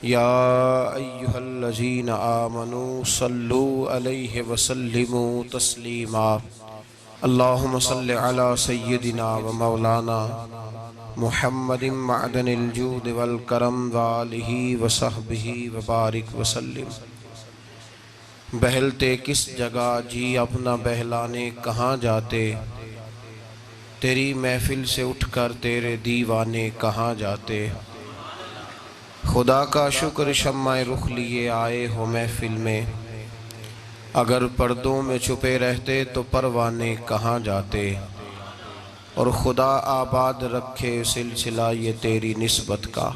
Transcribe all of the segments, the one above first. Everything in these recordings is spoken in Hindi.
या अय्युहल्लज़ीना आमनू सल्लु अलैहि वसल्लिमू तस्लीमा। अल्लाहुम्मा सल्लि अला सय्यिदिना व मौलाना मुहम्मदिन मअदनिल जूद वल करम व आलिहि व सहबिहि व बारिक वसल्लिम। बहलते किस जगह जी अपना बहलाने कहाँ जाते, तेरी महफिल से उठकर तेरे दीवाने कहाँ जाते। खुदा का शुक्र शम्मा रुख लिए आए हो महफिल में, अगर पर्दों में छुपे रहते तो परवाने कहाँ जाते। और खुदा आबाद रखे सिलसिला ये तेरी निस्बत का,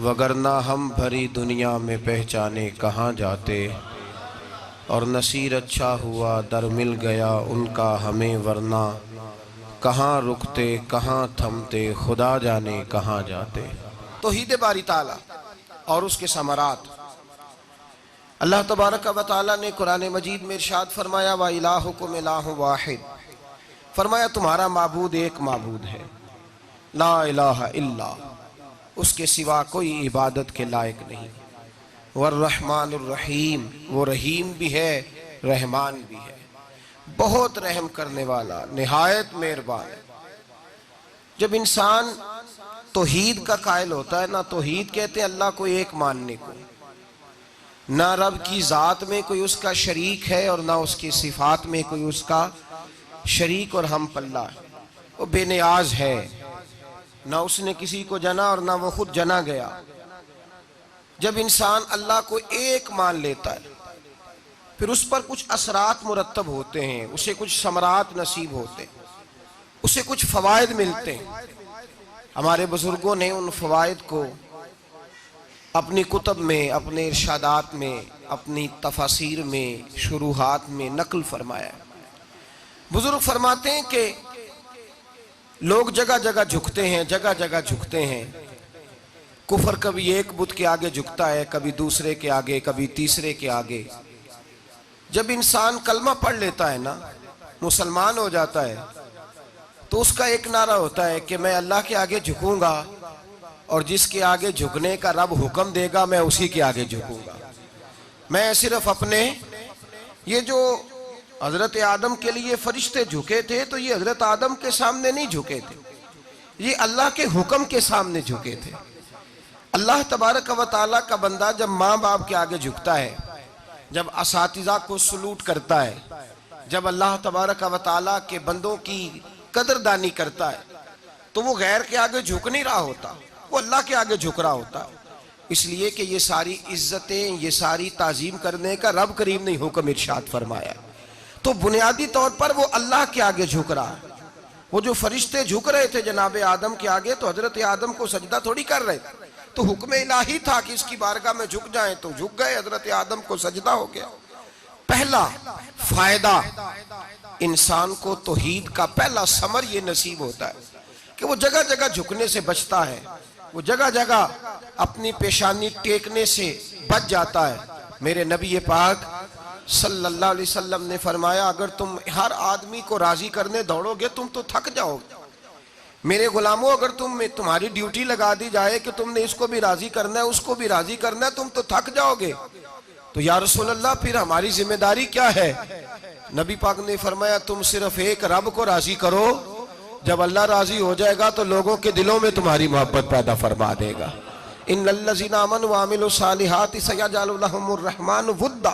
वगरना हम भरी दुनिया में पहचाने कहाँ जाते। और नसीर अच्छा हुआ दर मिल गया उनका हमें, वरना कहाँ रुकते कहाँ थमते, खुदा जाने कहाँ जाते। तौहीद बारी ताला और उसके समरात। अल्लाह तबारक व तआला ने कुरान मजीद में इरशाद फरमाया, व इलाहुकुम इलाहुन वाहिद, फरमाया तुम्हारा माबूद एक माबूद है, ला इलाहा इल्ला, उसके सिवा कोई इबादत के लायक नहीं। वर्रहमानुर रहीम, वो रहीम भी है रहमान भी है, बहुत रहम करने वाला निहायत मेहरबान है। जब इंसान तौहीद का कायल होता है ना, तौहीद कहते हैं अल्लाह को एक मानने को, ना रब की ज़ात में कोई उसका शरीक है और ना उसकी सिफात में कोई उसका शरीक और हम पल्ला है। वो बेनियाज है, ना उसने किसी को जना और ना वो खुद जना गया। जब इंसान अल्लाह को एक मान लेता है, फिर उस पर कुछ असरात मुरत्तब होते हैं, उसे कुछ समरात नसीब होते हैं, उसे कुछ फ़वाइद मिलते हैं। हमारे बुजुर्गों ने उन फ़वाइद को अपनी कुतब में, अपने इरशादात में, अपनी तफासीर में, शुरूहात में नकल फरमाया। बुजुर्ग फरमाते हैं कि लोग जगह जगह झुकते हैं, जगह जगह झुकते हैं। कुफर कभी एक बुत के आगे झुकता है, कभी दूसरे के आगे, कभी तीसरे के आगे। जब इंसान कलमा पढ़ लेता है ना, मुसलमान हो जाता है, तो उसका एक नारा होता है कि मैं अल्लाह के आगे झुकूंगा और जिसके आगे झुकने का रब हुक्म देगा मैं उसी के आगे झुकूंगा। मैं सिर्फ अपने, ये जो हजरत आदम के लिए फरिश्ते झुके थे, तो ये हजरत आदम के सामने नहीं झुके थे, ये अल्लाह के हुक्म के सामने झुके थे। अल्लाह तबारक व तआला का बंदा जब माँ बाप के आगे झुकता है, जब असातिज़ा को सलूट करता है, जब अल्लाह तबारक व तआला के बंदों की कदरदानी करता है, तो वो गैर के आगे झुक नहीं रहा होता, वो अल्लाह के आगे झुक रहा होता। इसलिए कि ये सारी इज्जतें, ये सारी ताजीम करने का रब करीम ने हुक्म इरशाद फरमाया। तो बुनियादी तौर पर वो अल्लाह के आगे झुक रहा है। वो जो फरिश्ते झुक रहे थे जनाब आदम के आगे, तो हजरत आदम को सजदा थोड़ी कर रहे थे, तो हुक्म इलाही था कि इसकी बारगाह में झुक जाएं, तो झुक गए, हजरत आदम को सजदा हो गया। पहला फायदा इंसान को तौहीद का, पहला समर ये नसीब होता है कि वो जगह जगह झुकने से बचता है, वो जगह जगह अपनी पेशानी टेकने से बच जाता है। मेरे नबी पाक सल्लल्लाहु अलैहि वसल्लम ने फरमाया, अगर तुम हर आदमी को राजी करने दौड़ोगे तुम तो थक जाओगे। मेरे गुलामों, अगर तुम्हारी ड्यूटी लगा दी जाए कि तुमने इसको भी राजी करना है, उसको भी राजी करना है, तुम तो थक जाओगे। तो या रसूल अल्लाह, फिर हमारी जिम्मेदारी क्या है? नबी पाक ने फरमाया, तुम सिर्फ एक रब को राजी करो, जब अल्लाह राजी हो जाएगा तो लोगों के दिलों में तुम्हारी मोहब्बत पैदा फरमा देगा। इन्नल्लज़ीना आमनू व अमिलुस सालिहाति सयजअलु लहुमुर रहमानु वुद्दा,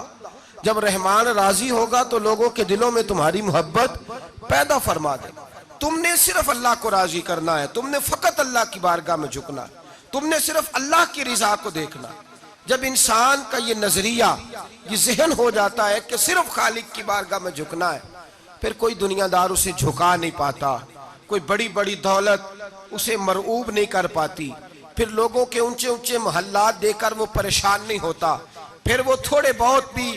जब रहमान राजी होगा तो लोगों के दिलों में तुम्हारी मोहब्बत पैदा फरमा देगा। तुमने सिर्फ अल्लाह को राजी करना है, तुमने फकत अल्लाह की बारगाह में झुकना है, तुमने सिर्फ अल्लाह की रिजा को देखना। जब इंसान का ये नजरिया, ये जहन हो जाता है कि सिर्फ खालिक की बारगाह में झुकना है, फिर कोई दुनियादार उसे झुका नहीं पाता, कोई बड़ी बड़ी दौलत उसे मरऊब नहीं कर पाती, फिर लोगों के ऊंचे ऊंचे महल्लात देकर वो परेशान नहीं होता, फिर वो थोड़े बहुत भी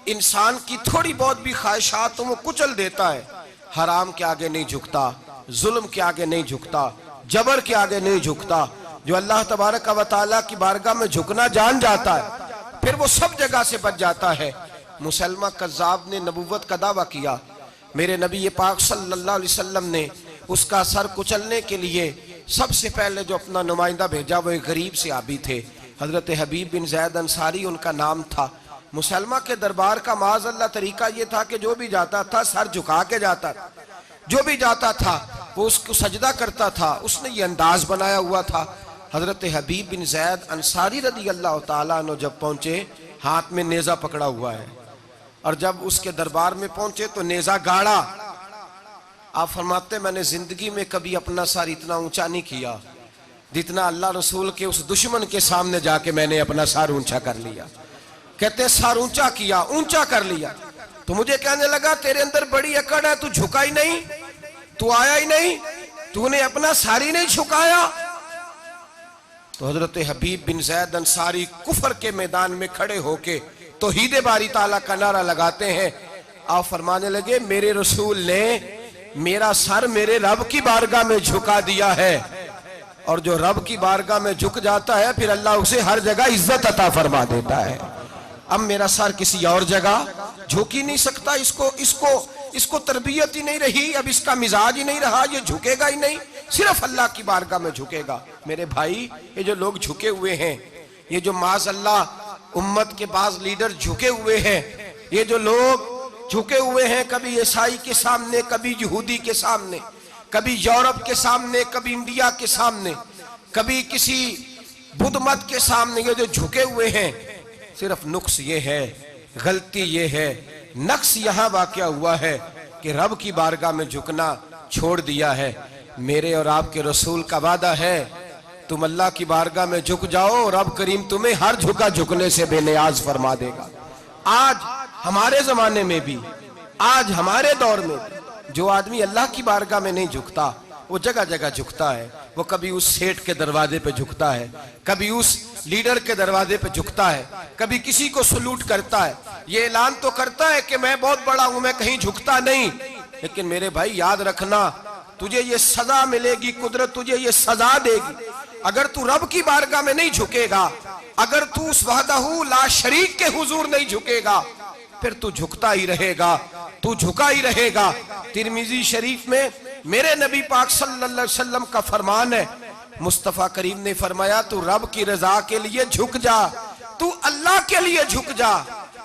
इंसान की थोड़ी बहुत भी ख्वाहिशात तो वो कुचल देता है। हराम के आगे नहीं झुकता, जुल्म के आगे नहीं झुकता, जबर के आगे नहीं झुकता। जो अल्लाह तबारक व तआला की बारगाह में झुकना जान जाता है, फिर वो सब जगह से बच जाता है। मुसलमा कज़्ज़ाब ने नबुव्वत का दावा किया मेरे नबी पाक सल्लल्लाहु अलैहि वसल्लम ने उसका सर कुचलने के लिए सबसे पहले जो अपना नुमाइंदा भेजा वो एक गरीब से आबी थे, हजरत हबीब बिन जैद अंसारी उनका नाम था। मुसलमा के दरबार का माज़अल्लाह तरीका ये था कि जो भी जाता था सर झुका के जाता था, जो भी जाता था वो उसको सजदा करता था। उसने ये अंदाज बनाया हुआ था। हजरत हबीब बिन जैद अंसारी रदी अल्लाह ताला अन्हु जब पहुंचे, हाथ में नेजा पकड़ा हुआ है, और जब उसके दरबार में पहुंचे तो नेजा गाड़ा। आप फरमाते मैंने जिंदगी में कभी अपना सर इतना ऊंचा नहीं किया जितना अल्लाह रसूल के उस दुश्मन के सामने जाके मैंने अपना सर ऊंचा कर लिया। कहते सर ऊंचा किया, ऊंचा कर लिया तो मुझे कहने लगा तेरे अंदर बड़ी अकड़ है, तू झुका ही नहीं, तू आया ही नहीं, तूने अपना सर ही नहीं झुकाया। तो हजरत हबीब बिन जैद अंसारी कुफर के मैदान में खड़े होके तौहीद बारी ताला का नारा लगाते हैं। आप फरमाने लगे मेरे रसूल ने मेरा सर मेरे रब की बारगाह में झुका दिया है, और जो रब की बारगाह में झुक जाता है फिर अल्लाह उसे हर जगह इज्जत अता फरमा देता है। अब मेरा सर किसी और जगह झुक ही नहीं सकता, इसको तरबियत ही नहीं रही, अब इसका मिजाज ही नहीं रहा, ये झुकेगा ही नहीं, सिर्फ अल्लाह की बारगाह में झुकेगा। मेरे भाई ये जो लोग झुके हुए हैं, ये जो माज़अल्लाह उम्मत के बाज लीडर झुके हुए हैं, ये जो लोग झुके हुए हैं कभी ईसाई के सामने, कभी यहूदी के सामने, कभी यूरोप के सामने, कभी इंडिया के सामने, कभी किसी बुद्ध मत के सामने, ये जो झुके हुए हैं सिर्फ नुक्स ये है, गलती ये है, नक्स यहाँ वाक़या हुआ है कि रब की बारगाह में झुकना छोड़ दिया है। मेरे और आपके रसूल का वादा है तुम अल्लाह की बारगाह में झुक जाओ, रब करीम तुम्हें हर झुका झुकने से बेनियाज फरमा देगा। आज हमारे जमाने में भी, आज हमारे दौर में भी जो आदमी अल्लाह की बारगाह में नहीं झुकता वो जगह जगह झुकता है। वो कभी उस सेठ के दरवाजे पे झुकता है, कभी उस लीडर के दरवाजे पे झुकता है, कभी किसी को सलूट करता है, ये ऐलान तो करता है कि मैं बहुत बड़ा हूं, मैं कहीं झुकता नहीं। लेकिन मेरे भाई याद रखना तुझे ये सजा मिलेगी, कुदरत तुझे ये सजा देगी अगर तू रब की बारगाह में नहीं झुकेगा, अगर तू उस वहदहू ला शरीक के हुजूर नहीं झुकेगा, फिर तू झुकता ही रहेगा, तू झुका ही रहेगा। तिरमिजी शरीफ में मेरे नबी पाक सल्लल्लाहु अलैहि वसल्लम का फरमान है, मुस्तफा करीम ने फरमाया तू रब की रजा के लिए झुक जा, तू अल्लाह के लिए झुक जा,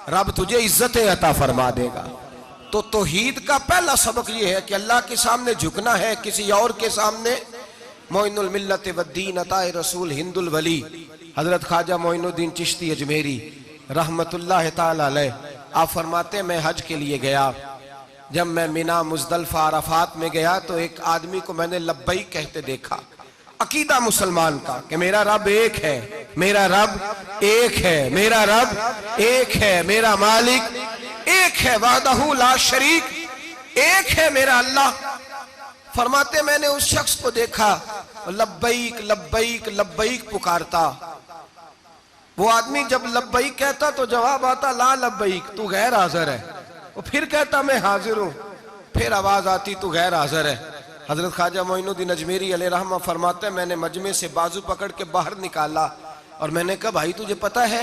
रब तुझे इज्जत अता फरमा देगा। तो तौहीद का पहला सबक यह है कि अल्लाह के सामने झुकना है, किसी और के सामने। मोइनुल मिल्लत वद्दीन अताए रसूल हिंदुल वली हजरत ख्वाजा मोइनुद्दीन चिश्ती अजमेरी रहमतुल्लाह ताला अलैह, आप फरमाते मैं हज के लिए गया, जब मैं मिना मुजदलफा अराफात में गया तो एक आदमी को मैंने लब्बैक कहते देखा। अकीदा मुसलमान का कि मेरा रब एक है, मेरा रब एक है, मेरा रब एक है, मेरा मालिक एक है, वहदहू ला शरीक एक है मेरा अल्लाह। फरमाते मैंने उस शख्स को देखा लब्बैक लब्बैक लब्बैक पुकारता। वो आदमी जब लब्बैक कहता तो जवाब आता ला लब्बैक, तू गैर हाजिर है। वो फिर कहता मैं हाजिर हूं, फिर आवाज आती तू गैर हाजिर है। हजरत ख्वाजा मोइनुद्दीन अजमेरी अलैहि रहमा फरमाते मैंने मजमे से बाजू पकड़ के बाहर निकाला और मैंने कहा भाई तुझे पता है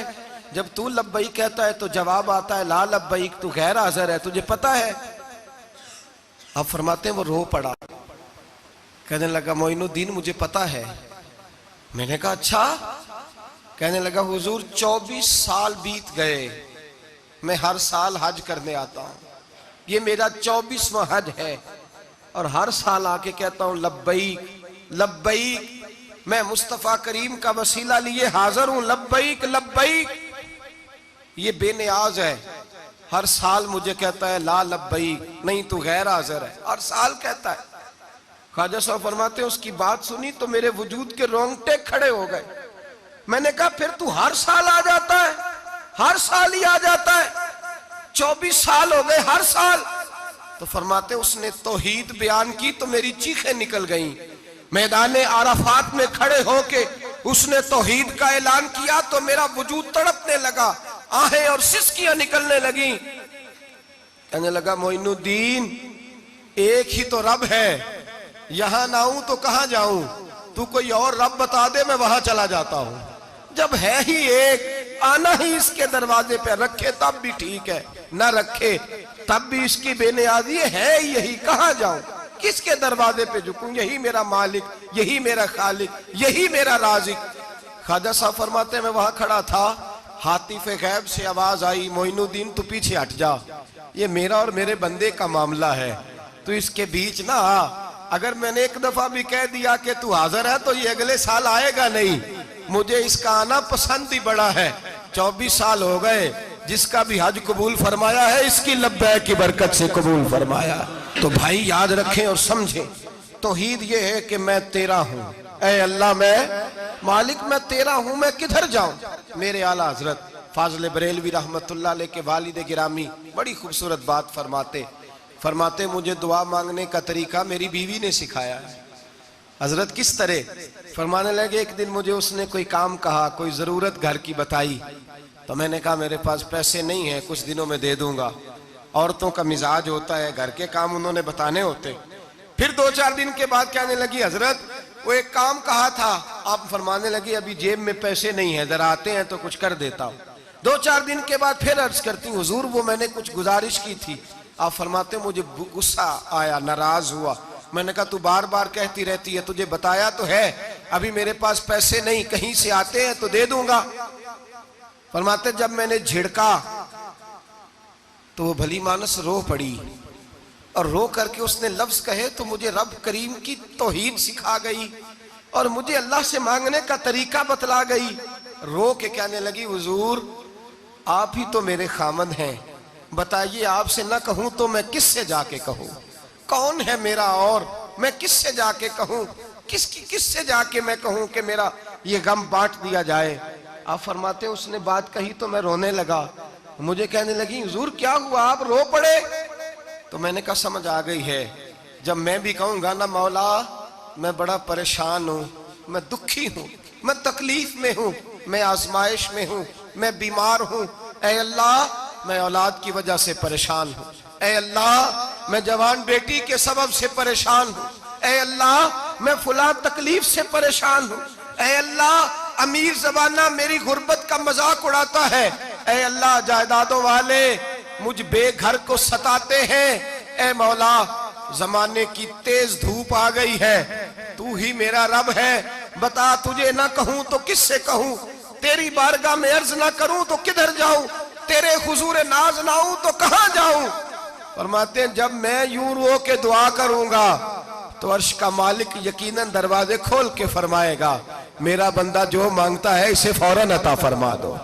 जब तू लब्बैक कहता है तो जवाब आता है ला लब्बैक, तू गैर हाजिर है, तुझे पता है? अब फरमाते वो रो पड़ा, कहने लगा मोइनुद्दीन मुझे पता है। मैंने कहा अच्छा? कहने लगा हुजूर 24 साल बीत गए, मैं हर साल हज करने आता हूं, ये मेरा 24वां हज है और हर साल आके कहता हूं लब्बैक लब्बैक, मैं मुस्तफा करीम का वसीला लिए हाजिर हूं, लब्बैक लब्बैक। ये बेनियाज है, हर साल मुझे कहता है ला लब्बैक, नहीं तू गैर हाजिर है, हर साल कहता है। ख्वाजा साहब फरमाते उसकी बात सुनी तो मेरे वजूद के रोंगटे खड़े हो गए। मैंने कहा फिर तू हर साल आ जाता है, हर साल ही आ जाता है, 24 साल हो गए हर साल। तो फरमाते उसने तौहीद बयान की तो मेरी चीखें निकल गईं। मैदान आराफात में खड़े होके उसने तौहीद का ऐलान किया तो मेरा वजूद तड़पने लगा, आहें और सिसकियां निकलने लगी। कहने लगा मोइनुद्दीन एक ही तो रब है, यहां ना आऊं तो कहां जाऊं, तू कोई और रब बता दे मैं वहां चला जाता हूं। जब है ही एक आना ही इसके दरवाजे पे, रखे तब भी ठीक है, ना रखे तब भी इसकी बेनियाजी है यही। कहाँ जाऊं, किसके दरवाजे पे झुकूं? यही मेरा मालिक, यही मेरा खालिक, यही मेरा राजिक। ख्वाजा साहब फरमाते हैं मैं वहां खड़ा था, हातिफे गैब से आवाज आई, मोइनुद्दीन तू पीछे हट जा, ये मेरा और मेरे बंदे का मामला है, तू इसके बीच ना आ। अगर मैंने एक दफा भी कह दिया कि तू हाजिर है तो ये अगले साल आएगा नहीं। मुझे इसका आना पसंद ही बड़ा है। 24 साल हो गए, जिसका भी हज कबूल फरमाया है इसकी लब्बैक की बरकत से कबूल फरमाया। तो भाई याद रखें और समझें, तौहीद ये है कि मैं तेरा हूं, ऐ अल्लाह मैं मालिक, मैं तेरा हूं, मैं किधर जाऊं। मेरे आला हजरत फाजल बरेलवी रहमतुल्लाह अलैह के वालिद गिरामी बड़ी खूबसूरत बात फरमाते मुझे दुआ मांगने का तरीका मेरी बीवी ने सिखाया है। हजरत किस तरह? फरमाने लगे एक दिन मुझे उसने कोई काम कहा, कोई जरूरत घर की बताई, तो मैंने कहा मेरे पास पैसे नहीं है, कुछ दिनों में दे दूंगा। औरतों का मिजाज होता है, घर के काम उन्होंने बताने होते। फिर 2-4 दिन के बाद कहने लगी हजरत वो एक काम कहा था। आप फरमाने लगी अभी जेब में पैसे नहीं है, जरा आते हैं तो कुछ कर देता हूँ। 2-4 दिन के बाद फिर अर्ज करती हूँ हुजूर वो मैंने कुछ गुजारिश की थी। आप फरमाते मुझे गुस्सा आया, नाराज हुआ। मैंने कहा तू बार बार कहती रहती है, तुझे बताया तो है, अभी मेरे पास पैसे नहीं, कहीं से आते हैं तो दे दूंगा। फरमाते जब मैंने झिड़का तो वो भली मानस रो पड़ी, और रो करके उसने लफ्ज कहे तो मुझे रब करीम की तौहीद सिखा गई और मुझे अल्लाह से मांगने का तरीका बतला गई। रो के कहने लगी हुजूर आप ही तो मेरे खामद हैं, बताइए आपसे ना कहूं तो मैं किससे जाके कहूं? कौन है मेरा और मैं किससे जाके कहूं? किससे जाके मैं कहूं कि मेरा ये गम बांट दिया जाए? आप फरमाते उसने बात कही तो मैं रोने लगा। मुझे कहने लगी हुजूर क्या हुआ, आप रो पड़े? तो मैंने कहा समझ आ गई है, जब मैं भी कहूंगा ना मौला मैं बड़ा परेशान हूं, मैं दुखी हूं, मैं तकलीफ में हूं, मैं आजमाइश में हूं, मैं बीमार हूं, ऐ अल्लाह मैं औलाद की वजह से परेशान हूं, ऐ अल्लाह मैं जवान बेटी के सबब से परेशान हूं, ऐ अल्लाह मैं फुला तकलीफ से परेशान हूं, ऐ अल्लाह अमीर ज़बाना मेरी गुर्बत का मजाक उड़ाता है, ऐ अल्लाह जायदादों वाले मुझ बेघर को सताते हैं, ऐ मौला जमाने की तेज धूप आ गई है, तू ही मेरा रब है, बता तुझे ना कहूं तो किससे कहूं? तेरी बारगाह में अर्ज ना करूं तो किधर जाऊं? तेरे हुजूर नाज ना आऊं तो कहां जाऊं? फरमाते हैं जब मैं यूं रो के दुआ करूंगा तो अर्श का मालिक यकीनन दरवाजे खोल के फरमाएगा मेरा बंदा जो मांगता है इसे फौरन अता फरमा दो,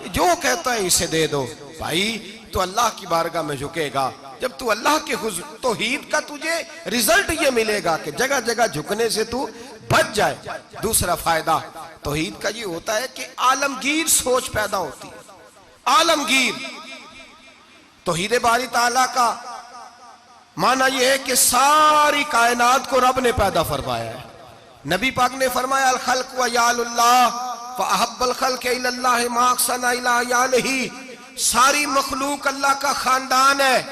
जो कहता है इसे दे दो। भाई तो अल्लाह की बारगाह में झुकेगा, जब तू अल्लाह के तौहीद का तुझे रिजल्ट ये मिलेगा कि जगह जगह झुकने से तू बच जाए। दूसरा फायदा तौहीद का ये होता है कि आलमगीर सोच पैदा होती है। आलमगीर तौहीद बारी ताला का माना यह है कि सारी कायनात को रब ने पैदा फरमाया है। नबी पाक ने फरमाया अल खल्क व यालुल्लाह व अहब्बल खल्क इलल्लाह मा अहसना इला यालिही, सारी मखलूक अल्लाह का खानदान है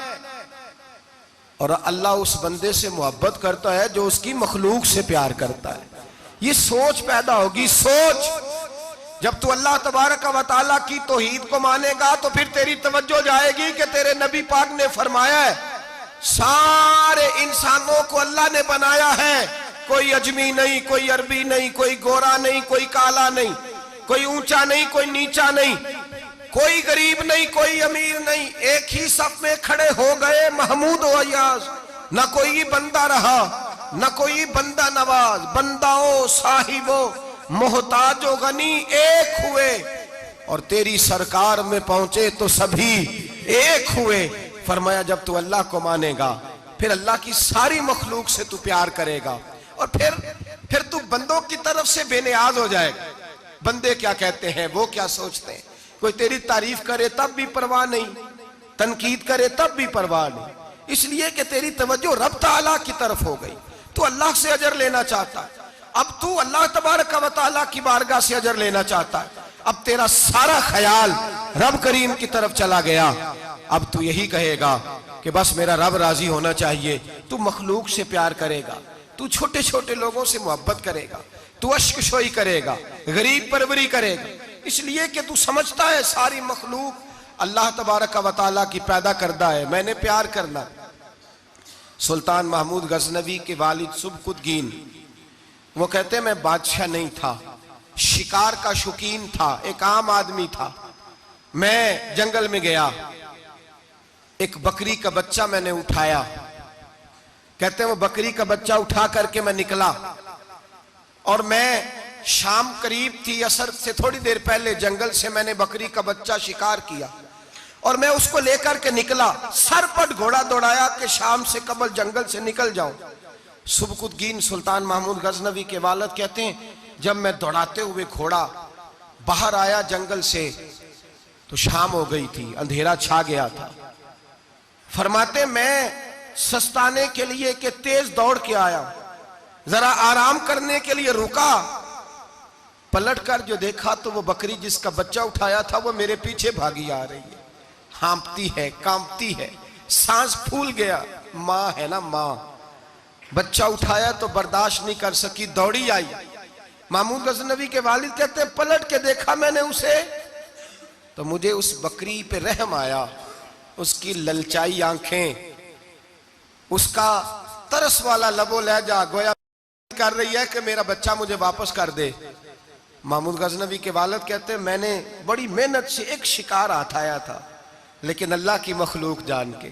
और अल्लाह उस बंदे से मोहब्बत करता है जो उसकी मखलूक से प्यार करता है। ये सोच पैदा होगी। सोच जब तू अल्लाह तबारक व तआला की तौहीद को मानेगा तो फिर तेरी तवज्जो जाएगी कि तेरे नबी पाक ने फरमाया है सारे इंसानों को अल्लाह ने बनाया है, कोई अजमी नहीं, कोई अरबी नहीं, कोई गोरा नहीं, कोई काला नहीं, कोई ऊंचा नहीं, कोई नीचा नहीं, कोई गरीब नहीं, कोई अमीर नहीं, एक ही सफ में खड़े हो गए महमूद व अय्याज। न कोई बंदा रहा न कोई बंदा नवाज, बंदाओ साहिबो मोहताजो गनी एक हुए और तेरी सरकार में पहुंचे तो सभी एक हुए। फरमाया जब तू अल्लाह को मानेगा फिर अल्लाह की सारी मखलूक से तू प्यार करेगा और फिर तू बंदों की तरफ से बेनियाज हो जाएगा। बंदे क्या कहते हैं, वो क्या सोचते हैं, कोई तेरी तारीफ करे तब भी परवाह नहीं, तनकीद करे तब भी परवाह नहीं, इसलिए कि तेरी तवज्जो रब ताला की तरफ हो गई। तू अल्लाह से अजर लेना चाहता है, अब तू अल्लाह तबारक व तआला की बारगाह से अजर लेना चाहता है, अब तेरा सारा ख्याल रब करीम की तरफ चला गया। अब तू यही कहेगा कि बस मेरा रब राजी होना चाहिए। तू मखलूक से प्यार करेगा, तू छोटे छोटे लोगों से मोहब्बत करेगा, तू अश्क शोई करेगा, गरीब परवरी करेगा, इसलिए कि तू समझता है सारी मखलूक अल्लाह तबारक व तआला की पैदा करदा है, मैंने प्यार करना। सुल्तान महमूद गजनवी के वालिद सुबकुतगीन वो कहते मैं बादशाह नहीं था, शिकार का शौकीन था, एक आम आदमी था। मैं जंगल में गया, एक बकरी का बच्चा मैंने उठाया। कहते हैं वो बकरी का बच्चा उठा करके मैं निकला और मैं शाम करीब थी, असर से थोड़ी देर पहले जंगल से मैंने बकरी का बच्चा शिकार किया और मैं उसको लेकर के निकला। सर पर घोड़ा दौड़ाया कि शाम से कबल जंगल से निकल जाऊं। सुबकुतगीन सुल्तान महमूद गजनवी के वालिद कहते हैं जब मैं दौड़ाते हुए घोड़ा बाहर आया जंगल से तो शाम हो गई थी, अंधेरा छा गया था। फरमाते मैं सस्ताने के लिए कि तेज दौड़ के आया, जरा आराम करने के लिए रुका, पलट कर जो देखा तो वो बकरी जिसका बच्चा उठाया था वो मेरे पीछे भागी आ रही है, हाँपती है, कांपती है, सांस फूल गया। माँ है ना माँ, बच्चा उठाया तो बर्दाश्त नहीं कर सकी, दौड़ी आई। महमूद गजनवी के वालिद कहते हैं पलट के देखा मैंने उसे तो मुझे उस बकरी पे रहम आया, उसकी ललचाई आंखें, उसका तरस वाला लबो लहजा गोया कर रही है कि मेरा बच्चा मुझे वापस कर दे। महमूद गजनवी के वालिद कहते हैं मैंने बड़ी मेहनत से एक शिकार हटाया था, लेकिन अल्लाह की मखलूक जान के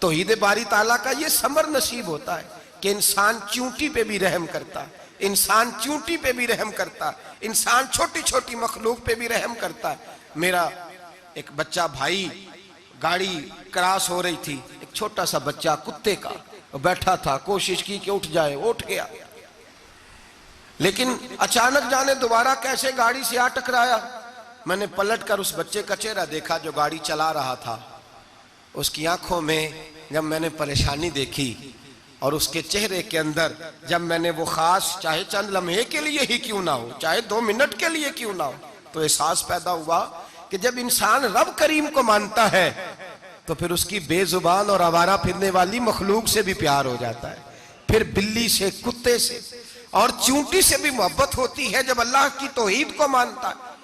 तौहीद बारी ताला का ये समर नसीब होता है कि इंसान चूंटी पे भी रहम करता है, इंसान चूंटी पे भी रहम करता है, इंसान छोटी छोटी मखलूक पे भी रहम करता है। मेरा एक बच्चा भाई, गाड़ी क्रॉस हो रही थी, एक छोटा सा बच्चा कुत्ते का बैठा था, कोशिश की कि उठ जाए, उठ गया, लेकिन अचानक जाने दोबारा कैसे गाड़ी से आ टकराया। मैंने पलटकर उस बच्चे का चेहरा देखा जो गाड़ी चला रहा था। उसकी आंखों में जब मैंने परेशानी देखी और उसके चेहरे के अंदर जब मैंने वो खास, चाहे चंद लम्हे के लिए ही क्यों ना हो, चाहे 2 मिनट के लिए क्यों ना हो, तो एहसास पैदा हुआ कि जब इंसान रब करीम को मानता है तो फिर उसकी बेजुबान और आवारा फिरने वाली मखलूक से भी प्यार हो जाता है, फिर बिल्ली से, कुत्ते से और चूंटी से भी मोहब्बत होती है जब अल्लाह की तौहीद को मानता है।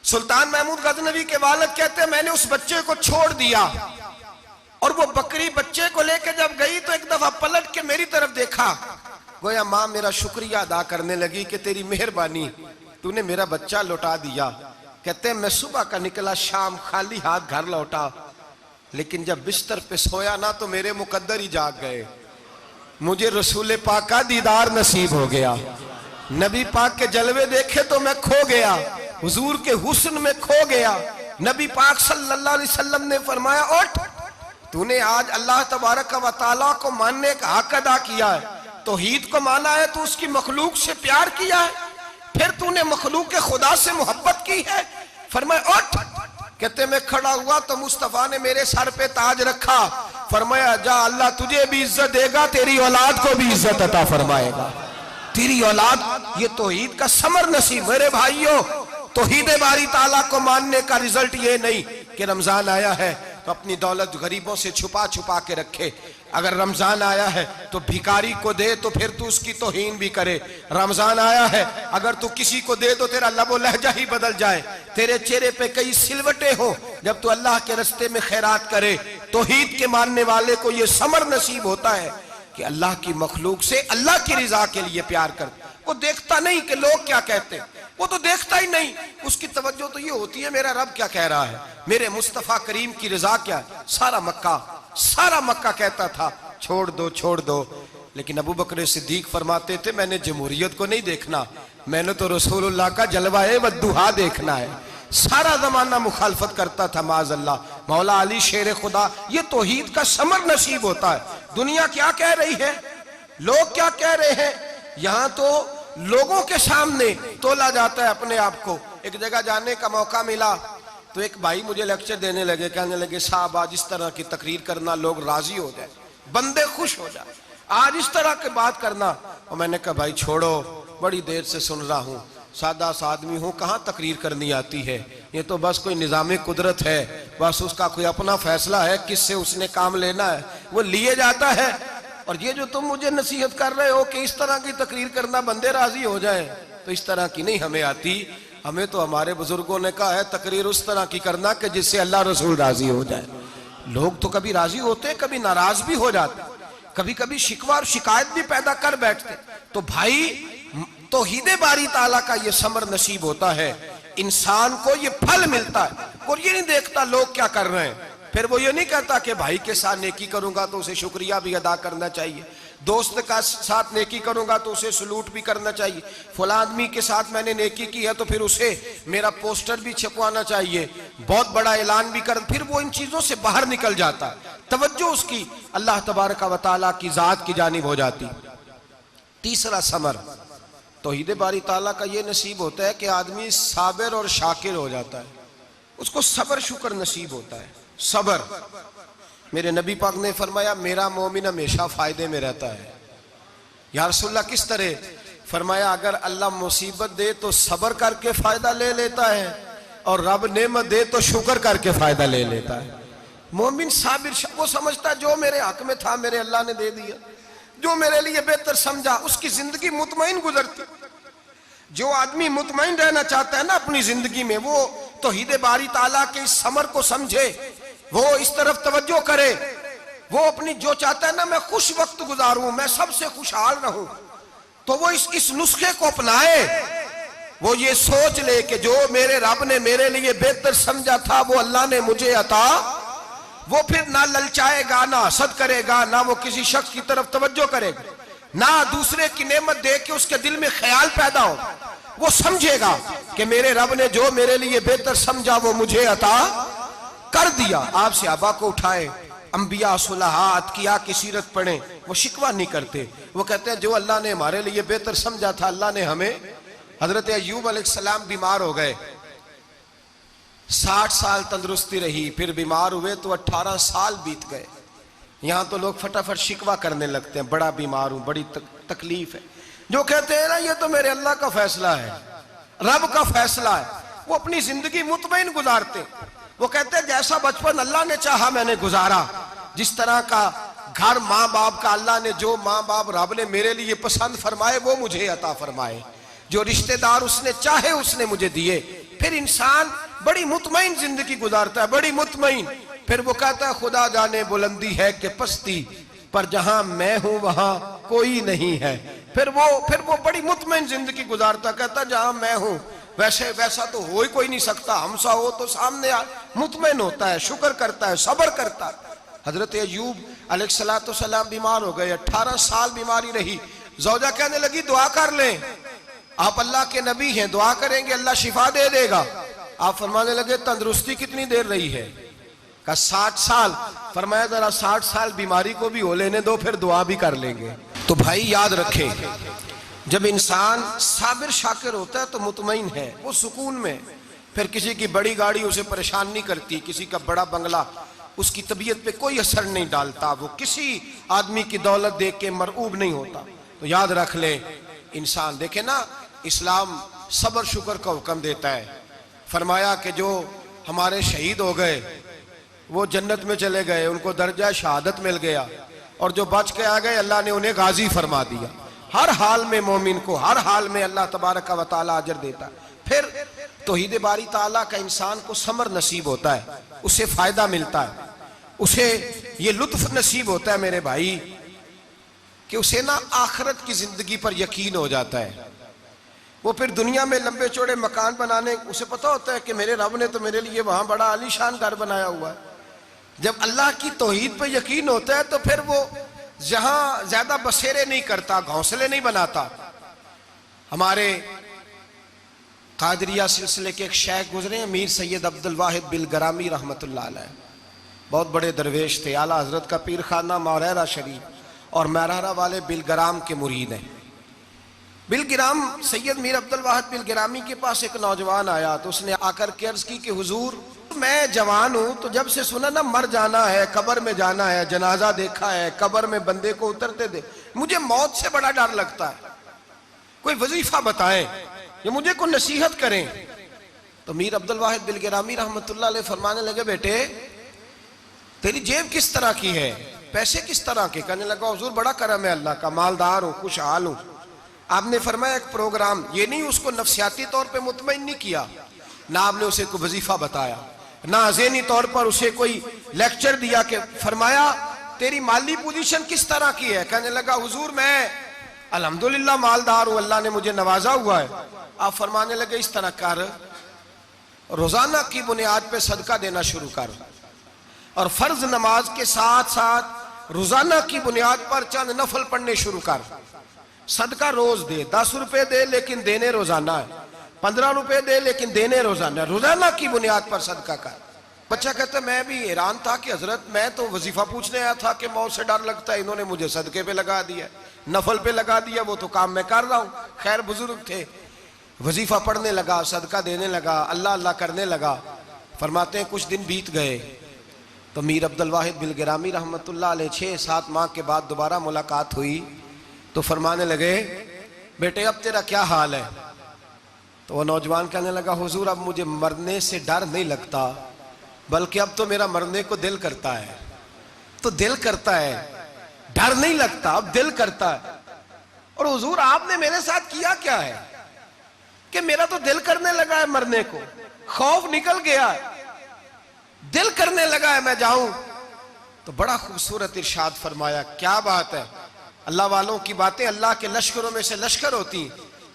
सुल्तान महमूद गजनवी के वालिद कहते हैं मैंने उस बच्चे को छोड़ दिया और वो बकरी बच्चे को लेकर जब गई तो एक दफा पलट के मेरी तरफ देखा, गोया माँ मेरा शुक्रिया अदा करने लगी कि तेरी मेहरबानी, तूने मेरा बच्चा लौटा दिया। कहते हैं मैं सुबह का निकला, शाम खाली हाथ घर लौटा, लेकिन जब बिस्तर पे सोया ना तो मेरे मुकद्दर ही जाग गए। मुझे रसूल पाक का दीदार नसीब हो गया, नबी पाक के जलवे देखे तो मैं खो गया, हुजूर के हुस्न में खो गया। नबी पाक सल्लल्लाहु अलैहि वसल्लम ने फरमाया उठ, तूने आज अल्लाह तबारक व तआला को मानने का हक अदा किया है, तौहीद को माना है, तो उसकी मखलूक से प्यार किया है, फिर तूने मखलूक के खुदा से मोहब्बत की है। फरमाया उठ। कहते मैं खड़ा हुआ तो मुस्तफा ने मेरे सर पे ताज रखा, फरमाया जा अल्लाह तुझे भी इज्जत देगा, तेरी औलाद को भी इज्जत अता फरमाएगा, तेरी औलाद। ये तौहीद का समर नसीब। मेरे भाइयों, तौहीद बारी ताला को मानने का रिजल्ट ये नहीं कि रमजान आया है तो अपनी दौलत गरीबों से छुपा छुपा के रखे, अगर रमजान आया है तो भिखारी को दे तो फिर तू उसकी तौहीन भी करे, रमजान आया है अगर तू किसी को दे तो तेरा लबो लहजा ही बदल जाए, तेरे चेहरे पे कई सिलवटें हो जब तू अल्लाह के रास्ते में खैरात करे। तौहीद के मानने वाले को यह समर नसीब होता है कि अल्लाह की मखलूक से अल्लाह की रिजा के लिए प्यार कर। वो देखता नहीं कि लोग क्या कहते हैं, वो तो देखता ही नहीं, उसकी तवज्जो तो ये होती है मेरा रब क्या कह रहा है, मेरे मुस्तफा करीम की रिजा क्या है। सारा मक्का कहता था छोड़ दो छोड़ दो, लेकिन अबू बकर सिद्दीक फरमाते थे मैंने जमहूरियत को नहीं देखना, मैंने तो रसूलुल्लाह का जलवाए वद्दुहा देखना है। सारा जमाना मुखालफत करता था माज़अल्लाह। मौला अली शेर खुदा, ये तौहीद का समर नसीब होता है। दुनिया क्या कह रही है, लोग क्या कह रहे हैं, यहाँ तो लोगों के सामने तोला जाता है अपने आप को। एक जगह जाने का मौका मिला तो एक भाई मुझे लेक्चर देने लगे, कहने लगे साहब आज इस तरह की तकरीर करना, लोग राजी हो जाए, बंदे खुश हो जाए, आज इस तरह की बात करना। और मैंने कहा भाई छोड़ो, बड़ी देर से सुन रहा हूँ, सादा सा आदमी हूँ, कहाँ तकरीर करनी आती है, ये तो बस कोई निज़ाम कुदरत है, बस उसका कोई अपना फैसला है किससे उसने काम लेना है, वो लिए जाता है। और ये जो तुम मुझे नसीहत कर रहे हो कि इस तरह की तकरीर करना बंदे राजी हो जाए, तो इस तरह की नहीं हमें आती। हमें तो हमारे बुजुर्गों ने कहा है तकरीर उस तरह की करना कि जिससे अल्लाह रसूल राजी हो जाए। लोग तो कभी राजी होते, कभी नाराज भी हो जाते, कभी कभी शिकवा और शिकायत भी पैदा कर बैठते। तो भाई तौहीद बारी ताला का ये समर नसीब होता है, इंसान को ये फल मिलता है और ये नहीं देखता लोग क्या कर रहे हैं। फिर वो ये नहीं कहता कि भाई के साथ नेकी करूंगा तो उसे शुक्रिया भी अदा करना चाहिए, दोस्त का साथ नेकी करूंगा तो उसे सलूट भी करना चाहिए, फला आदमी के साथ मैंने नेकी की है तो फिर उसे मेरा पोस्टर भी छपवाना चाहिए, बहुत बड़ा ऐलान भी कर। फिर वो इन चीजों से बाहर निकल जाता, तवज्जो उसकी अल्लाह तबारक व तआला की जात की जानिब हो जाती। तीसरा समर तौहीद बारी ताला का ये नसीब होता है कि आदमी साबिर और शाकिर हो जाता है, उसको सबर शुक्र नसीब होता है। सबर, मेरे नबी पाक ने फरमाया मेरा मोमिन हमेशा फायदे में रहता है। या रसूलल्लाह किस तरह? फरमाया अगर अल्लाह मुसीबत दे तो सबर करके फायदा ले लेता है और रब नेमत दे तो शुक्र करके फायदा ले लेता है। मोमिन साबिर, वो समझता जो मेरे हक में था मेरे अल्लाह ने दे दिया, जो मेरे लिए बेहतर समझा, उसकी जिंदगी मुतमईन गुजरती। जो आदमी मुतमईन रहना चाहता है ना अपनी जिंदगी में, वो तौहीद बारी ताला के इस समर को समझे, वो इस तरफ तवज्जो करे, वो अपनी जो चाहता है ना मैं खुश वक्त गुजारूं, मैं सबसे खुशहाल रहूं, तो वो इस नुस्खे को अपनाए। वो ये सोच ले कि जो मेरे रब ने मेरे लिए बेहतर समझा था वो अल्लाह ने मुझे अता। वो फिर ना ललचाएगा, ना हसद करेगा, ना वो किसी शख्स की तरफ तवज्जो करेगा, ना दूसरे की नेमत देख के उसके दिल में ख्याल पैदा हो। वो समझेगा कि मेरे रब ने जो मेरे लिए बेहतर समझा वो मुझे अता कर दिया। आप सहाबा को उठाए, अंबिया सुलहा अतकिया की सीरत पढ़े, वो शिकवा नहीं करते, वो कहते हैं जो अल्लाह ने हमारे लिए बेहतर समझा था अल्लाह ने हमें। हजरत अय्यूब अलैहिस्सलाम बीमार हो गए, 60 साल तंदुरुस्ती रही, फिर बीमार हुए तो 18 साल बीत गए। यहां तो लोग फटाफट शिकवा करने लगते हैं, बड़ा बीमार हूं, बड़ी तकलीफ है। जो कहते हैं ना ये तो मेरे अल्लाह का फैसला है, रब का फैसला है, वो अपनी जिंदगी मुतमईन गुजारते। वो कहते हैं जैसा बचपन अल्लाह ने चाहा मैंने गुजारा, जिस तरह का घर माँ बाप का अल्लाह ने, जो माँ बाप रब ने मेरे लिए पसंद फरमाए वो मुझे अता फरमाए, जो रिश्तेदार उसने चाहे उसने मुझे दिए। फिर इंसान बड़ी मुतमईन जिंदगी गुजारता है, बड़ी मुतमईन। फिर वो कहता है खुदा जाने बुलंदी है कि पस्ती, पर जहां मैं हूं वहां कोई नहीं है। फिर वो बड़ी मुतमईन जिंदगी गुजारता, कहता जहां मैं हूं वैसा तो हो ही कोई नहीं सकता, हमसा हो तो सामने मुतमईन होता है, शुक्र करता है, सबर करता है। हजरत अय्यूब अलैहिस्सलाम बीमार हो गए, 18 साल बीमारी रही। ज़ौजा कहने लगी दुआ कर लें, आप अल्लाह के नबी हैं, दुआ करेंगे अल्लाह शिफा दे देगा। आप फरमाने लगे तंदुरुस्ती कितनी देर रही है? का 60 साल। फरमाया जरा 60 साल बीमारी को भी हो लेने दो, फिर दुआ भी कर लेंगे। तो भाई याद रखें, जब इंसान साबिर शाकिर होता है तो मुतमईन है, वो सुकून में। फिर किसी की बड़ी गाड़ी उसे परेशान नहीं करती, किसी का बड़ा बंगला उसकी तबीयत पे कोई असर नहीं डालता, वो किसी आदमी की दौलत देख के मरऊब नहीं होता। तो याद रख ले इंसान, देखे ना इस्लाम सबर शुक्र का हुक्म देता है। फरमाया कि जो हमारे शहीद हो गए वो जन्नत में चले गए, उनको दर्जा शहादत मिल गया, और जो बच के आ गए अल्लाह ने उन्हें गाजी फरमा दिया। हर हाल में मोमिन को हर हाल में अल्लाह तबारक व तआला अजर देता है। फिर तौहीद बारी ताला का इंसान को समर नसीब होता है, उसे फायदा मिलता है, उसे ये लुत्फ नसीब होता है मेरे भाई कि उसे ना आखिरत की जिंदगी पर यकीन हो जाता है। वो फिर दुनिया में लंबे चौड़े मकान बनाने, उसे पता होता है कि मेरे रब ने तो मेरे लिए वहां बड़ा आलीशान घर बनाया हुआ है। जब अल्लाह की तौहीद पे यकीन होता है तो फिर वो जहां ज्यादा बसेरे नहीं करता, घोंसले नहीं बनाता। हमारे कादरिया सिलसिले के एक शेख गुजरे, अमीर सैयद अब्दुल वाहिद बिलगरामी रहमतुल्लाह अलैह, बहुत बड़े दरवेश थे। आला हजरत का पीर खाना मौरेरा शरीफ और मैरारा वाले बिलगराम के मुरीद हैं। बिलगिराम सैयद मीर अब्दुल वाहिद बिलगिरामी के पास एक नौजवान आया तो उसने आकर के अर्ज की कि हुजूर मैं जवान हूं, तो जब से सुना ना मर जाना है, कब्र में जाना है, जनाजा देखा है, कब्र में बंदे को उतरते दे, मुझे मौत से बड़ा डर लगता है, कोई वजीफा बताएं या मुझे कोई नसीहत करें। तो मीर अब्दुल वाहिद बिलगिरामी रहमतुल्लाह अलैह फरमाने लगे बेटे तेरी जेब किस तरह की है, पैसे किस तरह के? कहने लगा हुजूर बड़ा करम है अल्लाह का, मालदार हूं, खुशहाल हूं। आपने फरमाया एक प्रोग्राम, ये नहीं उसको नफ्सियाती तौर पे मुतमईन नहीं किया, ना आपने उसे कोई वजीफा बताया, ना ज़हनी तौर पर उसे कोई लेक्चर दिया कि फरमाया तेरी माली पोजीशन किस तरह की है। कहने लगा हुजूर मैं अल्हम्दुलिल्लाह मालदार हूं, अल्लाह ने मुझे नवाजा हुआ है। आप फरमाने लगे इस तरह कर, रोजाना की बुनियाद पे सदका देना शुरू कर और फर्ज नमाज के साथ साथ रोजाना की बुनियाद पर चंद नफल पढ़ने शुरू कर। सदका रोज दे, 10 रुपए दे लेकिन देने रोजाना है, 15 रुपए दे लेकिन देने रोजाना है, रोजाना की बुनियाद पर सदका कर। बच्चा कहता मैं भी हैरान था कि हजरत मैं तो वजीफा पूछने आया था कि मौत से डर लगता है, इन्होंने मुझे सदके पे लगा दिया, नफल पे लगा दिया, वो तो काम मैं कर रहा हूँ। खैर बुजुर्ग थे, वजीफा पढ़ने लगा, सदका देने लगा, अल्लाह अल्लाह करने लगा। फरमाते हैं कुछ दिन बीत गए तो मीर अब्दुल वाहिद बिलगिरामी रहमतुल्लाह अलैह 6-7 माह के बाद दोबारा मुलाकात हुई तो फरमाने लगे बेटे अब तेरा क्या हाल है। तो वह नौजवान कहने लगा हुजूर अब मुझे मरने से डर नहीं लगता, बल्कि अब तो मेरा मरने को दिल करता है। तो दिल करता है, डर नहीं लगता, अब दिल करता है। और हुजूर आपने मेरे साथ किया क्या है कि मेरा तो दिल करने लगा है मरने को, खौफ निकल गया है, दिल करने लगा है मैं जाऊं। तो बड़ा खूबसूरत इरशाद फरमाया, क्या बात है, अल्लाह वालों की बातें अल्लाह के लश्करों में से लश्कर होती।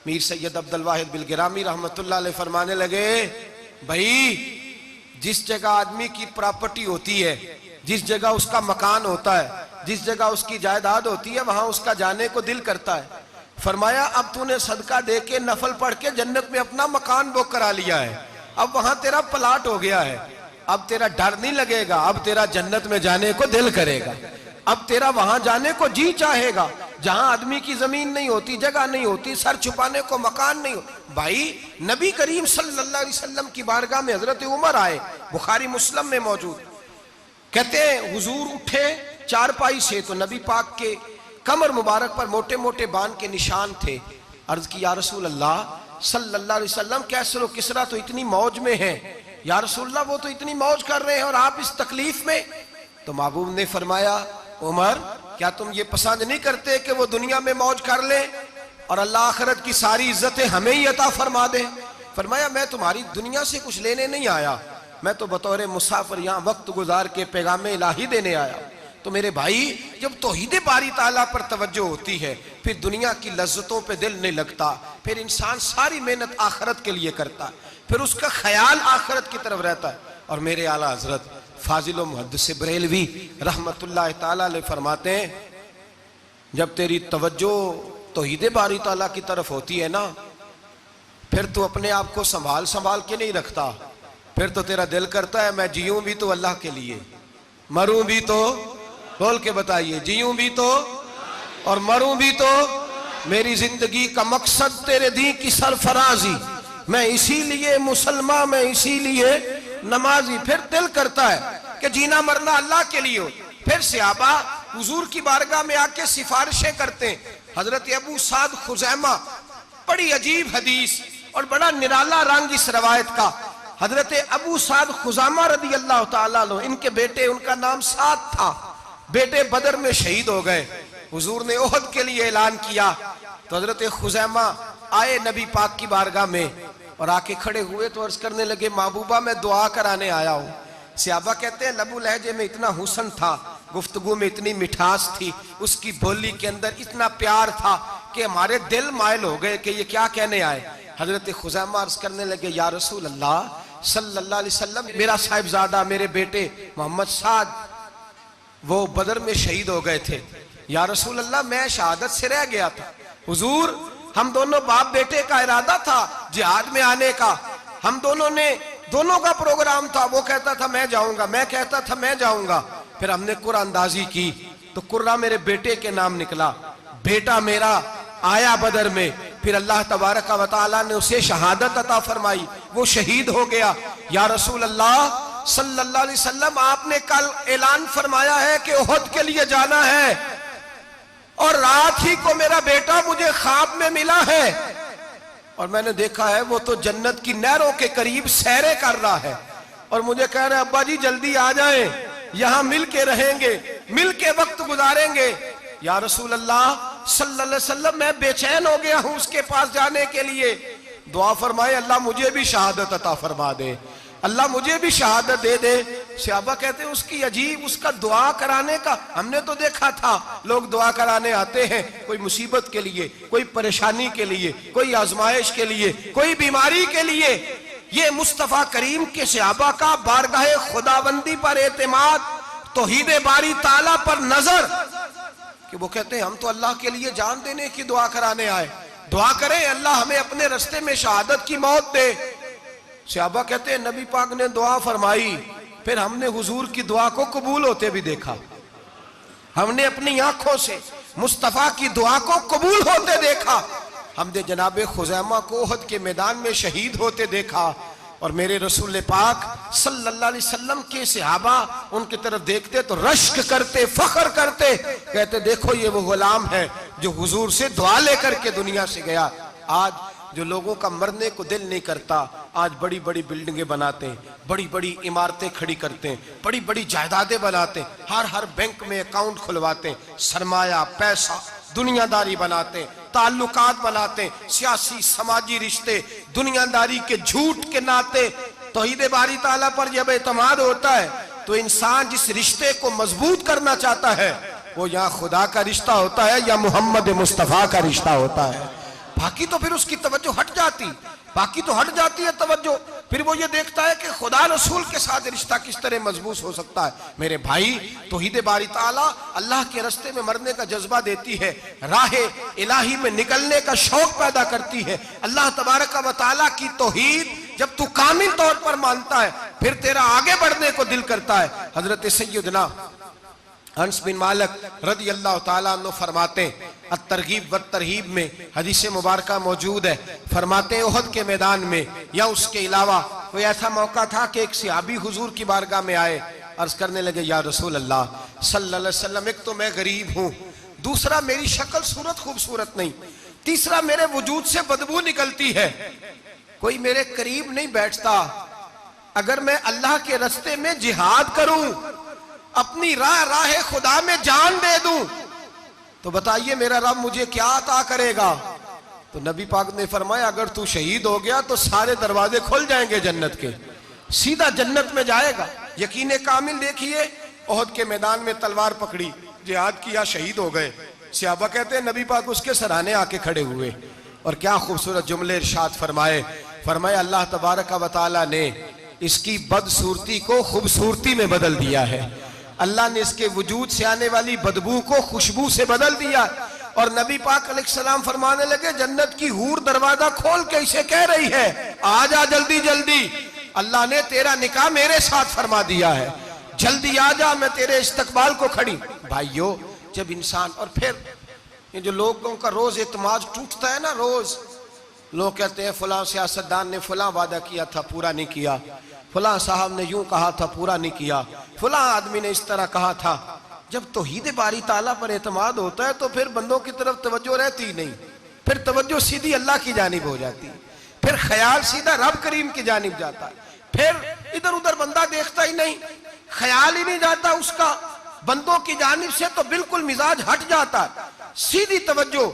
मीर सैयद अब्दुल वाहिद बिलगिरामी रहमतुल्लाह अलैह फरमाने लगे भाई जिस जगह आदमी की प्रॉपर्टी होती है, जिस जगह उसका मकान होता है, जिस जगह उसकी जायदाद होती है, वहां उसका जाने को दिल करता है। फरमाया अब तूने सदका दे के नफल पढ़ के जन्नत में अपना मकान बुक करा लिया है, अब वहां तेरा प्लाट हो गया है, अब तेरा डर नहीं लगेगा, अब तेरा जन्नत में जाने को दिल करेगा, अब तेरा वहां जाने को जी चाहेगा जहां आदमी की जमीन नहीं होती, जगह नहीं होती, सर छुपाने को मकान नहीं हो। भाई नबी करीम सल्लल्लाहु अलैहि वसल्लम की बारगाह में हजरत उमर आए, बुखारी मुस्लिम में मौजूद, कहते हैं हुजूर उठे चारपाई से तो नबी पाक के कमर मुबारक पर मोटे मोटे बांध के निशान थे। अर्ज की या रसूल अल्लाह सल्लल्लाहु अलैहि वसल्लम कैसर किसरा तो इतनी मौज में है, या रसूल अल्लाह वो तो इतनी मौज कर रहे हैं और आप इस तकलीफ में। तो महबूब ने फरमाया उमर क्या तुम ये पसंद नहीं करते कि वो दुनिया में मौज कर ले और अल्लाह आखिरत की सारी इज्जतें हमें ही अता फरमा दे। फरमाया मैं तुम्हारी दुनिया से कुछ लेने नहीं आया, मैं तो बतौर मुसाफिर यहाँ वक्त गुजार के पैगाम इलाही देने आया। तो मेरे भाई जब तौहीद बारी ताला पर तवज्जो होती है फिर दुनिया की लज्जतों पे दिल नहीं लगता, फिर इंसान सारी मेहनत आखिरत के लिए करता है, फिर उसका ख्याल आखिरत की तरफ रहता है। और मेरे आला हजरत फाजिल मुहद्दिस बरेलवी रहमतुल्लाह ताला अलैह फरमाते हैं जब तेरी तवज्जो तौहीद बारी ताला की तरफ होती है ना, फिर तू अपने आप को संभाल संभाल के नहीं रखता, फिर तो तेरा दिल करता है मैं जीऊं भी तो अल्लाह के लिए, मरूं भी तो, बोल के बताइए, जीऊं भी तो और मरूं भी तो, मेरी जिंदगी का मकसद तेरे दी की सरफराजी, मैं इसीलिए मुसलमान, मैं इसीलिए नमाजी। फिर दिल करता है कि जीना मरना अल्लाह के लिए हो। फिर सहाबा हुजूर की बारगाह में आके सिफारिशें करते हैं। हजरत अबू साद खुजैमा, बड़ी अजीब हदीस और बड़ा निराला रंग इस रवायत का। हजरत अबू साद खुजैमा रदी अल्लाह ताला अन्हु, इनके बेटे, उनका नाम साद था, बेटे बदर में शहीद हो गए। हुजूर ने ओहद के लिए ऐलान किया तो हजरत खुजैमा आए नबी पाक की बारगाह में और आके खड़े हुए तो अर्ज करने लगे महबूबा मैं दुआ कराने आया हूँ। सहाबा कहते हैं लबू लहजे में इतना हुस्न था, गुफ्तगू में इतनी मिठास थी, उसकी बोली के अंदर इतना प्यार था कि हमारे दिल मायल हो गए कि ये क्या कहने आए। हजरत खुजैमा अर्ज करने लगे या रसूल अल्लाह सल्लल्लाहु अलैहि वसल्लम, मेरा साहिबजादा, मेरे बेटे मोहम्मद साद वो बदर में शहीद हो गए थे, या रसूल अल्लाह मैं शहादत से रह गया था। हुजूर हम दोनों बाप बेटे का इरादा था जिहाद में आने का, हम दोनों का प्रोग्राम था, वो कहता था मैं जाऊंगा, मैं कहता था मैं जाऊंगा। फिर हमने कुर्रा अंदाजी की तो कुर्रा मेरे बेटे के नाम निकला, बेटा मेरा आया बदर में, फिर अल्लाह तबारक व तआला ने उसे शहादत अता फरमाई, वो शहीद हो गया। या रसूल अल्लाह सल्लल्लाहु अलैहि वसल्लम आपने कल ऐलान फरमाया है कि ओहद के लिए जाना है और रात ही को मेरा बेटा मुझे ख्वाब में मिला है और मैंने देखा है वो तो जन्नत की नहरों के करीब सैरे कर रहा है और मुझे कह रहे अब्बा जी जल्दी आ जाएं, यहां मिल के रहेंगे, मिल के वक्त गुजारेंगे। या रसूल अल्लाह सल्लल्लाहु अलैहि वसल्लम मैं बेचैन हो गया हूं उसके पास जाने के लिए। दुआ फरमाए अल्लाह मुझे भी शहादत अता फरमा दे, अल्लाह मुझे भी शहादत दे दे। सहाबा कहते हैं उसकी अजीब, उसका दुआ कराने का, हमने तो देखा था लोग दुआ कराने आते हैं कोई मुसीबत के लिए, कोई परेशानी के लिए, कोई आजमाइश के लिए, कोई बीमारी के लिए। ये मुस्तफा करीम के सहाबा का बारगाहे खुदाबंदी पर एतमाद, तौहीद बारी ताला पर नजर, कि वो कहते हैं हम तो अल्लाह के लिए जान देने की दुआ कराने आए, दुआ करें अल्लाह हमें अपने रास्ते में शहादत की मौत दे। सहाबा कहते हैं नबी पाक ने दुआ फरमाई, फिर हमने हुजूर की दुआ को कबूल होते भी देखा, हमने अपनी आंखों से मुस्तफा की दुआ को कबूल होते देखा, हमने जनाबे खुजैमा को उहद के मैदान में शहीद होते देखा। और मेरे रसूल पाक सल्लल्लाहु अलैहि वसल्लम के सहाबा उनकी तरफ देखते तो रश्क करते, फख्र करते, कहते देखो ये वो गुलाम है जो हुजूर से दुआ लेकर के दुनिया से गया। आज जो लोगों का मरने को दिल नहीं करता, आज बड़ी बड़ी बिल्डिंगें बनाते हैं, बड़ी बड़ी इमारतें खड़ी करते हैं, बड़ी बड़ी जायदादें बनाते हैं, हर बैंक में अकाउंट खुलवाते हैं, सरमाया पैसा दुनियादारी बनाते हैं, ताल्लुकात बनाते हैं, सियासी समाजी रिश्ते दुनियादारी के झूठ के नाते। तौहीद बारी ताला पर जब एतमाद होता है तो इंसान जिस रिश्ते को मजबूत करना चाहता है वो या खुदा का रिश्ता होता है या मोहम्मद मुस्तफ़ा का रिश्ता होता है। बाकी तो फिर उसकी तवज्जो हट जाती, बाकी तो हट जाती है तवज्जो, फिर वो ये देखता है कि खुदा रसूल के साथ रिश्ता किस तरह मजबूत हो सकता है। मेरे भाई तौहीद बारी ताला अल्लाह के रास्ते में मरने का जज्बा देती है, राहे इलाही में निकलने का शौक पैदा करती है। अल्लाह तबारक व तआला की तौहीद जब तू कामिल तौर पर मानता है फिर तेरा आगे बढ़ने को दिल करता है। हजरत सैयदना अनस बिन मालिक रज़ी अल्लाह तआला अन्हु फरमाते हैं, अत-तरगीब व तरहीब में हदीस मुबारक मौजूद है, फरमाते हैं उहद के मैदान में या उसके अलावा कोई ऐसा मौका था कि एक सहाबी हुजूर की बारगाह में आए, अर्ज करने लगे या रसूल अल्लाह सल्लल्लाहु अलैहि वसल्लम, एक तो मैं गरीब हूँ, दूसरा मेरी शक्ल सूरत खूबसूरत नहीं, तीसरा मेरे वजूद से बदबू निकलती है, कोई मेरे करीब नहीं बैठता, अगर मैं अल्लाह के रास्ते में जिहाद करूं, अपनी राह खुदा में जान दे दूं, तो बताइए मेरा रब मुझे क्या अता करेगा। तो नबी पाक ने फरमाया अगर तू शहीद हो गया तो सारे दरवाजे खुल जाएंगे जन्नत के, सीधा जन्नत में जाएगा। यकीन कामिल देखिए, ओहद के मैदान में तलवार पकड़ी, जिहाद किया, शहीद हो गए। सहाबा कहते हैं नबी पाक उसके सराहने आके खड़े हुए और क्या खूबसूरत जुमले इरशाद फरमाए, फरमाया अल्लाह तबारक व तआला ने इसकी बदसूरती को खूबसूरती में बदल दिया है, अल्लाह ने इसके वजूद से आने वाली बदबू को खुशबू से बदल दिया। और नबी पाक अलैहिस्सलाम फरमाने लगे जन्नत की हूर दरवाजा खोल के इसे कह रही है आ जा जल्दी जल्दी, अल्लाह ने तेरा निकाह मेरे साथ फरमा दिया है, जल्दी आ जा, मैं तेरे इस्तकबाल को खड़ी। भाइयों जब इंसान, और फिर ये जो लोगों का रोज एतमाद टूटता है ना, रोज लोग कहते हैं फलां सियासतदान ने फलां वादा किया था पूरा नहीं किया, फलां साहब ने यूं कहा था पूरा नहीं किया, फलां आदमी ने इस तरह कहा था। जब तौहीद बारी ताला पर एतमाद होता है तो फिर बंदों की तरफ तवज्जो रहती नहीं, फिर तवज्जो सीधी अल्लाह की जानिब हो जाती है, फिर ख्याल सीधा रब करीम की जानिब जाता है, फिर इधर उधर बंदा देखता ही नहीं, ख्याल ही नहीं जाता उसका बंदों की जानिब से, तो बिल्कुल मिजाज हट जाता है, सीधी तवज्जो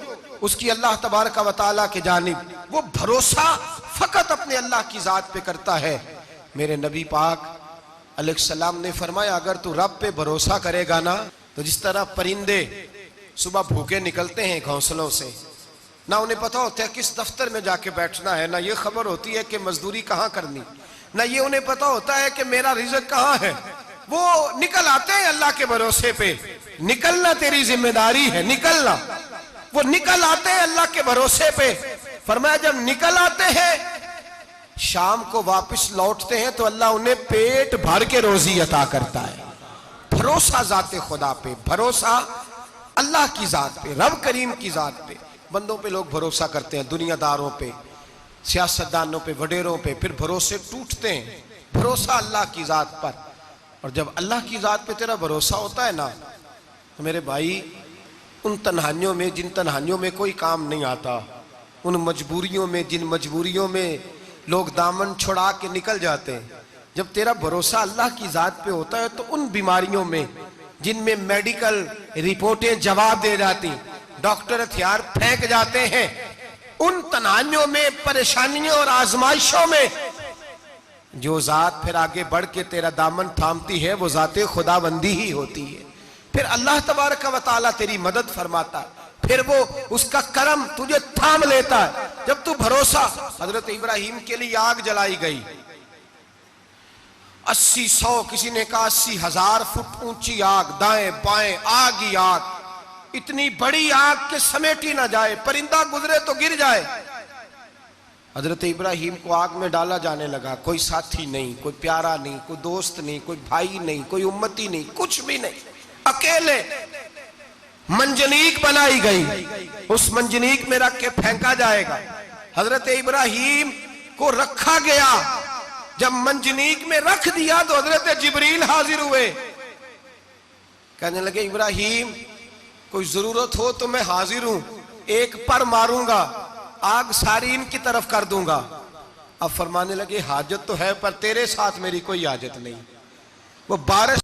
उसकी अल्लाह तबारक व तआला की जानिब, वो भरोसा फकत अपने अल्लाह की जात पे करता है। मेरे नबी पाक अलैहिस्सलाम ने फरमाया अगर तू रब पे भरोसा करेगा ना, तो जिस तरह परिंदे सुबह भूखे निकलते हैं घोंसलों से, ना उन्हें पता होता है किस दफ्तर में जाके बैठना है, ना ये खबर होती है कि मजदूरी कहाँ करनी, ना ये उन्हें पता होता है कि मेरा रिज़्क कहाँ है, वो निकल आते हैं अल्लाह के भरोसे पे। निकलना तेरी जिम्मेदारी है, निकलना, वो निकल आते हैं अल्लाह के भरोसे पे। फरमाया जब निकल आते हैं शाम को वापस लौटते हैं तो अल्लाह उन्हें पेट भर के रोजी अता करता है। भरोसा जाते खुदा पे, भरोसा अल्लाह की जात पे, रब करीम की जात पे। बंदों पे लोग भरोसा करते हैं, दुनियादारों पे, सियासतदानों पे, वडेरों पे, फिर भरोसे टूटते हैं। भरोसा अल्लाह की जात पर, और जब अल्लाह की जात पे तेरा भरोसा होता है ना, तो मेरे भाई उन तन्हाइयों में जिन तन्हाइयों में कोई काम नहीं आता, उन मजबूरियों में जिन मजबूरियों में लोग दामन छुड़ा के निकल जाते हैं, जब तेरा भरोसा अल्लाह की जात पे होता है तो उन बीमारियों में जिनमें मेडिकल रिपोर्टें जवाब दे जाती, डॉक्टर हथियार फेंक जाते हैं। उन तनाइयों में, परेशानियों और आजमाइशों में जो जात फिर आगे बढ़ के तेरा दामन थामती है वो जाते खुदाबंदी ही होती है। फिर अल्लाह तबारक व तआला तेरी मदद फरमाता है, फिर वो उसका करम तुझे थाम लेता है। जब तू भरोसा, हजरत इब्राहिम के लिए आग जलाई गई, 80-100, किसी ने कहा 80,000 फुट ऊंची आग, दाएं बाएं आग ही आग, इतनी बड़ी आग के समेटी ना जाए, परिंदा गुजरे तो गिर जाए। हजरत इब्राहिम को आग में डाला जाने लगा, कोई साथी नहीं, कोई प्यारा नहीं, कोई दोस्त नहीं, कोई भाई नहीं, कोई उम्मती नहीं, कुछ भी नहीं, अकेले मंजनीक बनाई गई, उस मंजनीक में रख के फेंका जाएगा। हजरत इब्राहिम को रखा गया, जब मंजनीक में रख दिया तो हजरत जिब्रील हाजिर हुए, कहने लगे इब्राहिम कोई जरूरत हो तो मैं हाजिर हूं, एक पर मारूंगा, आग सारी इनकी तरफ कर दूंगा। अब फरमाने लगे हाजत तो है पर तेरे साथ मेरी कोई हाजत नहीं। वो बारिश